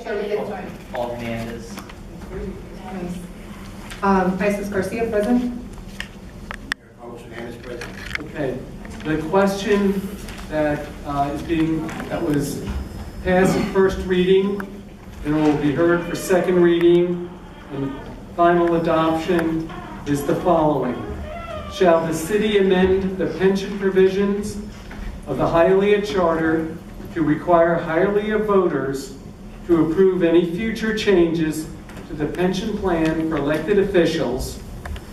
So we get time. All Hernandez. Isis Garcia, present. Okay, the question that that was passed at first reading and will be heard for second reading and final adoption is the following. Shall the city amend the pension provisions of the Hialeah Charter to require Hialeah voters to approve any future changes to the pension plan for elected officials,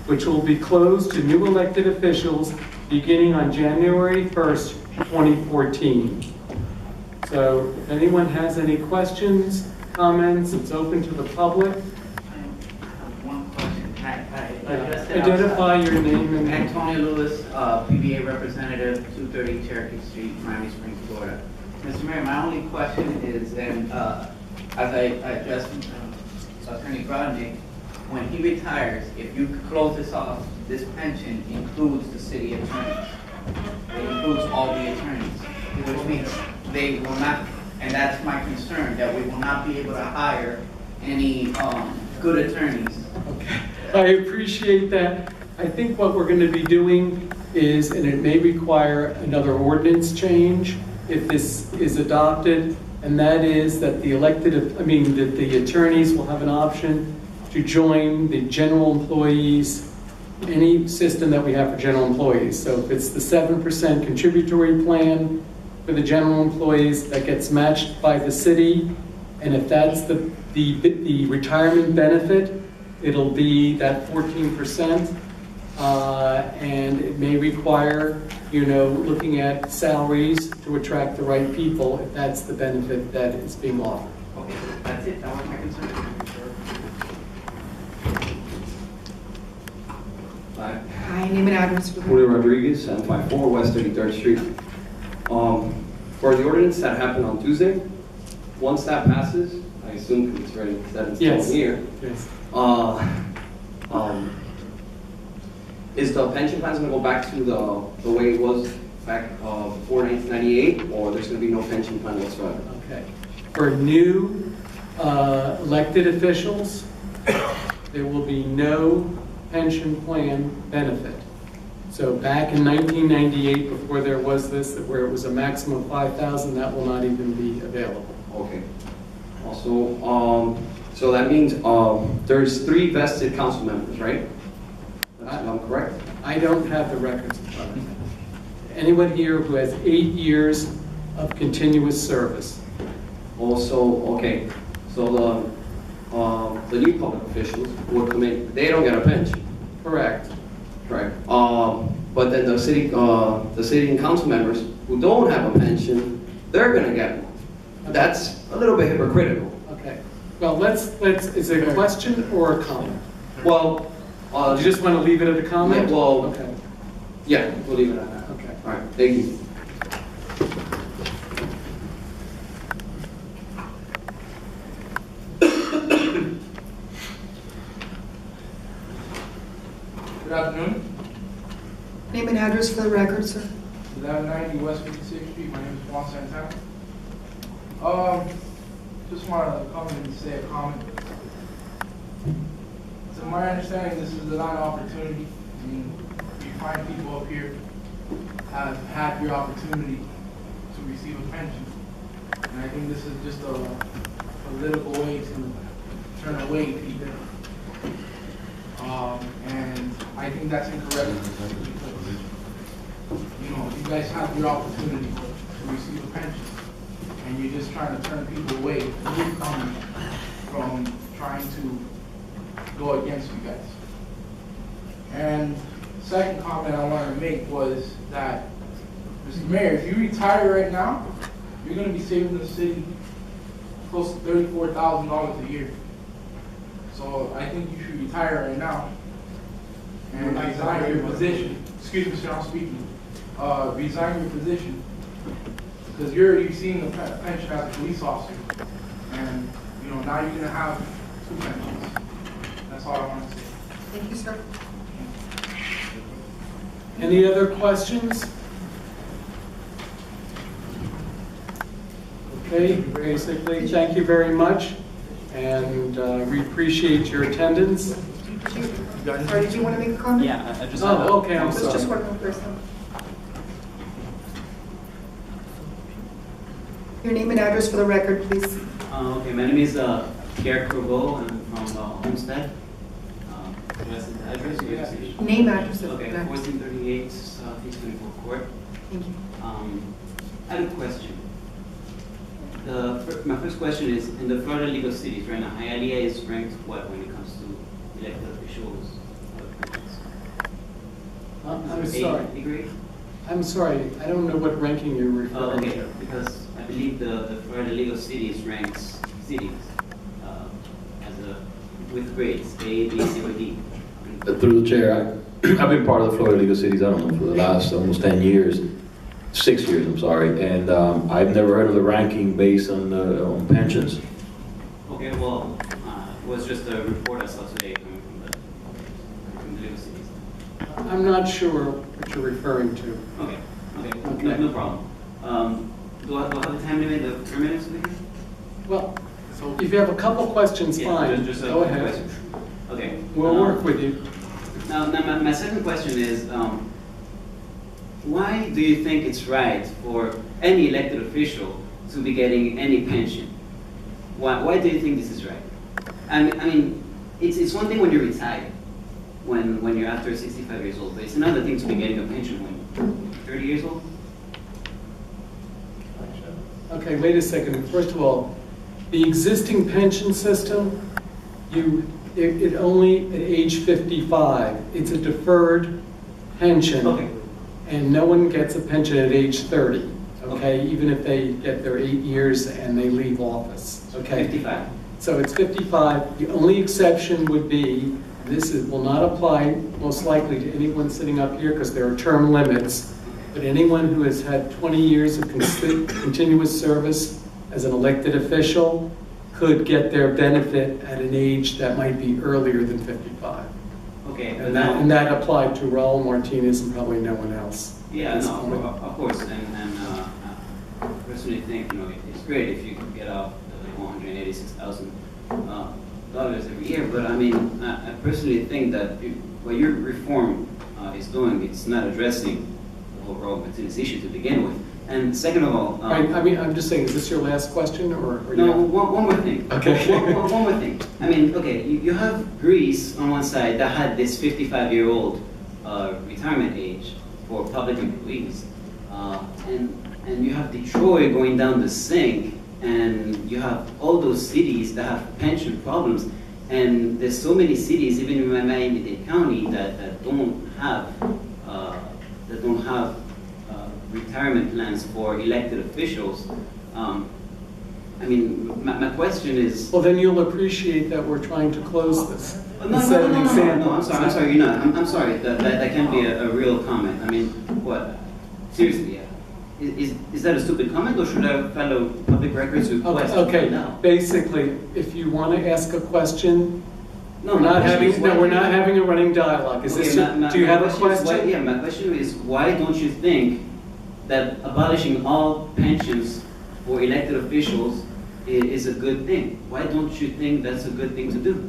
which will be closed to new elected officials beginning on January 1st, 2014. So if anyone has any questions, comments, it's open to the public. I have one question. Can I address it Identify outside? your name and Antonio Lewis, PBA representative, 230 Cherokee Street, Miami Springs, Florida. Mr. Mayor, my only question is, and as I addressed Attorney Grodnick, when he retires, if you close this off, this pension includes the city attorneys. It includes all the attorneys, which means they will not, and that's my concern, that we will not be able to hire any good attorneys. okay. I appreciate that. I think what we're going to be doing is, and it may require another ordinance change if this is adopted, and that is that the that the attorneys will have an option to join the general employees, any system that we have for general employees. So if it's the 7% contributory plan for the general employees, that gets matched by the city, and if that's the retirement benefit, it'll be that 14%, and it may require, looking at salaries to attract the right people if that's the benefit that is being offered. Okay, that's it. That was my concern. Hi, name and address for the Julio Rodriguez, 754 West 33rd Street. For the ordinance that happened on Tuesday, once that passes, I assume it's already set in stone Yes. here. Yes. Is the pension plan going to go back to the way it was back before 1998, or there's going to be no pension plan whatsoever? Okay. For new elected officials, there will be no pension plan benefit. So back in 1998, before there was this, where it was a maximum of 5,000, that will not even be available. Okay. Also, so that means there's 3 vested council members, right? I'm correct? I don't have the records in front of me. Anyone here who has 8 years of continuous service? Also, okay, so the new public officials who will come in, they don't get a pension. Correct. Right. But then the city and council members who don't have a pension, they're going to get one. That's a little bit hypocritical. Okay. Well, is it a question or a comment? Well, You just want to leave it at a comment? Yeah, well, okay. Yeah, we'll leave it at that. Okay. All right, thank you. Good afternoon. name and address for the record, sir. 1190 West 56th Street. My name is Juan Santana. Just want to come and say a comment. To my understanding, this is not an opportunity. I mean, you find people up here have had your opportunity to receive a pension. And I think this is just a political way to turn away people. And I think that's incorrect because, you guys have your opportunity to receive a pension. And you're just trying to turn people away from trying to go against you guys. And second comment I wanted to make was that, Mr. Mayor, if you retire right now, you're going to be saving the city close to $34,000 a year. So I think you should retire right now and resign your position. Excuse me, sir, I'm speaking. Resign your position because you're receiving a pension as a police officer, and now you're going to have 2 pensions. That's all I want to say. Thank you, sir. Any other questions? Okay, basically, thank you very much, and we appreciate your attendance. Or did you want to make a comment? Yeah, I just. Oh, okay, I'm It's just sorry. one more person. Your name and address for the record, please. Okay, my name is Pierre Corbeau. I'm from Homestead. Address? Yes. Name, address, Okay, and 1438 Southeast 24th Court. Thank you. I have a question. My first question is, in the Florida legal cities right now, Hialeah is ranked what when it comes to elected officials? I'm sorry. Degree? I'm sorry, I don't know what ranking you're Oh, referring okay, to. because I believe the Florida legal cities ranks cities with grades, A, B, C, or D. Through the chair, I've been part of the Florida Legal Cities, I don't know, for the last almost 10 years, 6 years, I'm sorry, and I've never heard of the ranking based on pensions. Okay, well, it was just a report I saw today from the legal cities. I'm not sure what you're referring to. Okay, Okay. no problem. Do I have the time limit of 3 minutes, please? Well, if you have a couple questions, Yeah, fine, just a go ahead. question. Okay. We'll work with you. Now my second question is, why do you think it's right for any elected official to be getting any pension? Why do you think this is right? I mean, it's one thing when you're retired, when you're after 65 years old, but it's another thing to be getting a pension when you're 30 years old. Okay, wait a second. First of all, the existing pension system, it only at age 55, it's a deferred pension. Okay. And no one gets a pension at age 30, okay? Even if they get their 8 years and they leave office, okay? 55. So it's 55. The only exception would be, will not apply most likely to anyone sitting up here because there are term limits, but anyone who has had 20 years of continuous service as an elected official could get their benefit at an age that might be earlier than 55. Okay, but And that applied to Raul Martinez and probably no one else. yeah, no, of course, and I personally think, it's great if you can get off the $186,000 every year, but I mean, I personally think that what your reform is doing, it's not addressing the whole Raul Martinez issue to begin with. And second of all, I mean, I'm just saying, is this your last question, or no, you- one more thing. Okay. One more thing. I mean, okay, you have Greece on one side that had this 55-year-old retirement age for public employees, and you have Detroit going down the sink, and you have all those cities that have pension problems, and there's so many cities, even in Miami-Dade County, that don't have retirement plans for elected officials. I mean, my question is. Well, then you'll appreciate that we're trying to close this. No, Instead of an example. I'm sorry, you're not. I'm sorry, that can be a real comment. I mean, what? Seriously, is that a stupid comment, or should I follow public records request? Okay, No. basically, if you want to ask a question, No, we're my not question having, is no, why- we're not having a running dialogue. Is Okay, this, my do you have a question is question? yeah, my question is, why don't you think that abolishing all pensions for elected officials is a good thing? Why don't you think that's a good thing to do?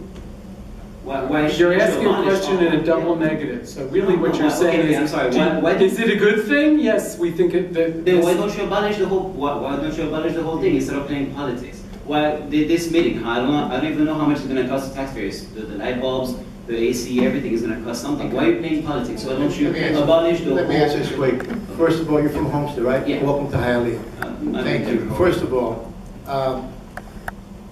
Why should You're you asking a abolish question all- in a double Yeah. negative, so really what No, you're saying okay, is, I'm sorry, do you- why- is it a good thing? Yes, we think it, that. Then this- why don't you abolish the whole? Why don't you abolish the whole thing instead of playing politics? Why this meeting? I don't even know how much it's going to cost the taxpayers. The light bulbs, the AC, everything is going to cost something. Why are you playing politics? Why don't you Let me answer- abolish the whole? Let me answer this quick. First of all, you're from Homestead, right? Yeah. Welcome to Hialeah. I'm Thank you. everywhere. First of all,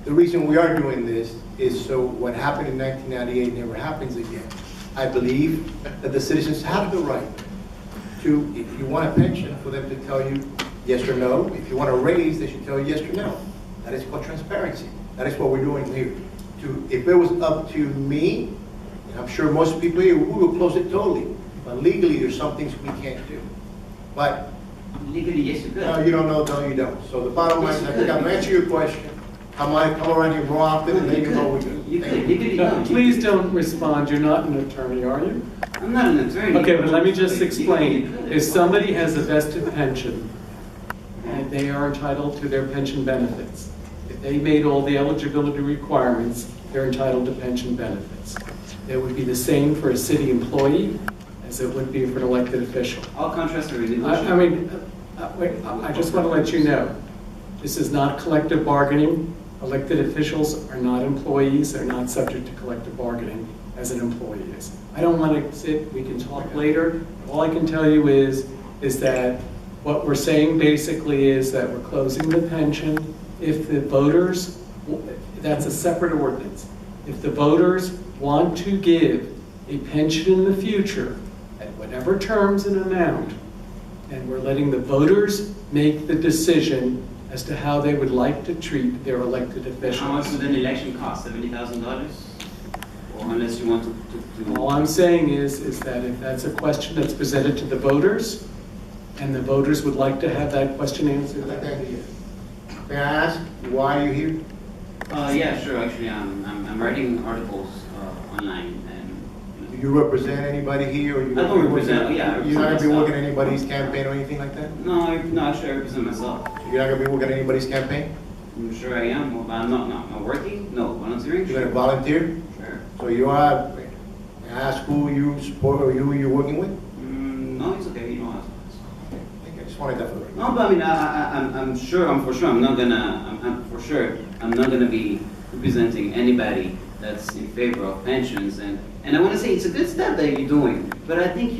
the reason we are doing this is so what happened in 1998 never happens again. I believe that the citizens have the right to, if you want a pension, for them to tell you yes or no. If you want a raise, they should tell you yes or no. That is called transparency. That is what we're doing here. If it was up to me, and I'm sure most people here, we will close it totally. But legally, there's some things we can't do. But Legally, yes, you could. no, you don't know, no, you don't. So the bottom line is, I think I've answered your question. I might come around here more often, and then you know we do. You Thank could. Legally, No, no. please don't respond, you're not an attorney, are you? I'm not an attorney. Okay, but let me just Legally, explain. you could. If somebody has a vested pension, and and they are entitled to their pension benefits. If they made all the eligibility requirements, they're entitled to pension benefits. It would be the same for a city employee as it would be for an elected official. All contracts are I renegotiated. mean, wait, I just want to let you know, this is not collective bargaining. Elected officials are not employees, they're not subject to collective bargaining as an employee is. I don't want to sit, we can talk later. All I can tell you is that what we're saying basically is that we're closing the pension. If the voters, that's a separate ordinance. If the voters want to give a pension in the future at whatever terms and amount, and we're letting the voters make the decision as to how they would like to treat their elected officials. How much would an election cost? $70,000? Or unless you want to All I'm saying is that if that's a question that's presented to the voters, and the voters would like to have that question answered, May I ask, why are you here? Yeah, sure. Actually, I'm writing articles online, Do and you represent anybody here, or you? I don't represent. Yeah, I You're not gonna be represent working myself. anybody's campaign or anything like that? No, actually, I represent myself. You're not gonna be working anybody's campaign? I'm sure I am. But I'm not working. No, volunteering. You're gonna Sure. volunteer? Sure. So you are, may I ask who you support or who you're working with? No, it's okay. You don't have to. I just wanted that for the record. No, but I mean, I'm sure. I'm not gonna be representing anybody that's in favor of pensions. And I want to say it's a good step that you're doing. But I think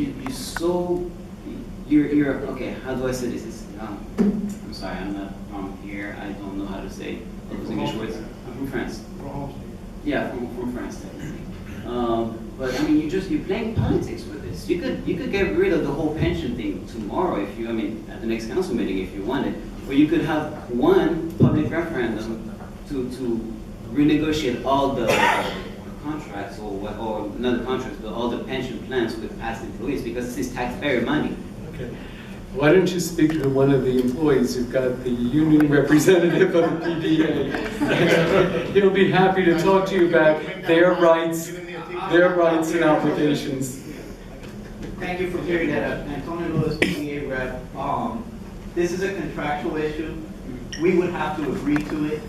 you're okay. How do I say this? I'm sorry. I'm not from here. I don't know how to say those English words. I'm from France. Yeah, from France. Technically. But I mean, you're playing politics with this. You could get rid of the whole pension thing tomorrow if you, I mean, at the next council meeting if you wanted. Or you could have one public referendum to renegotiate all the contracts or not the contracts, but all the pension plans with past employees because this is taxpayer money. okay. Why don't you speak to one of the employees who've got the union representative of the PDA? He'll be happy to talk to you about their rights and obligations. Thank you for clearing that up. Antonio Lewis, PDA rep. This is a contractual issue. We would have to agree to it.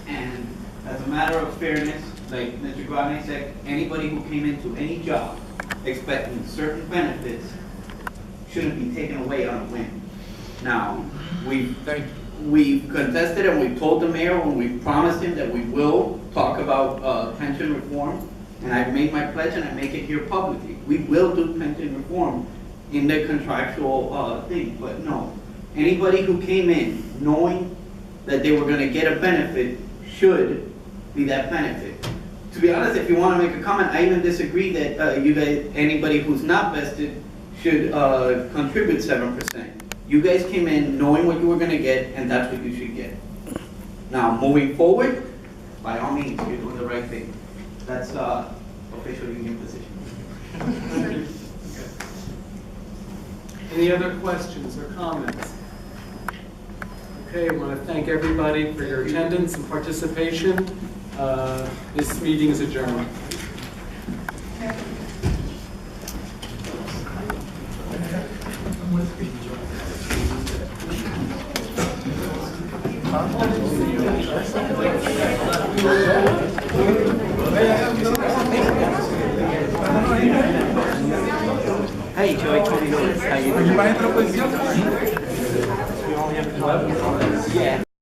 And as a matter of fairness, like Mr. Grande said, anybody who came into any job expecting certain benefits shouldn't be taken away on a whim. Now, we've contested and we've told the mayor when we promised him that we will talk about pension reform. And I've made my pledge and I make it here publicly. We will do pension reform in the contractual thing, but no. Anybody who came in knowing that they were gonna get a benefit should be that benefit. To be honest, if you wanna make a comment, I even disagree that you guys, anybody who's not vested should contribute 7%. You guys came in knowing what you were gonna get and that's what you should get. Now, moving forward, by all means, you're doing the right thing. That's official union position. Any other questions or comments? Okay, I want to thank everybody for your attendance and participation. This meeting is adjourned. Hey, Joey, Tony Lewis. How you doing? Are you buying the position? Yeah.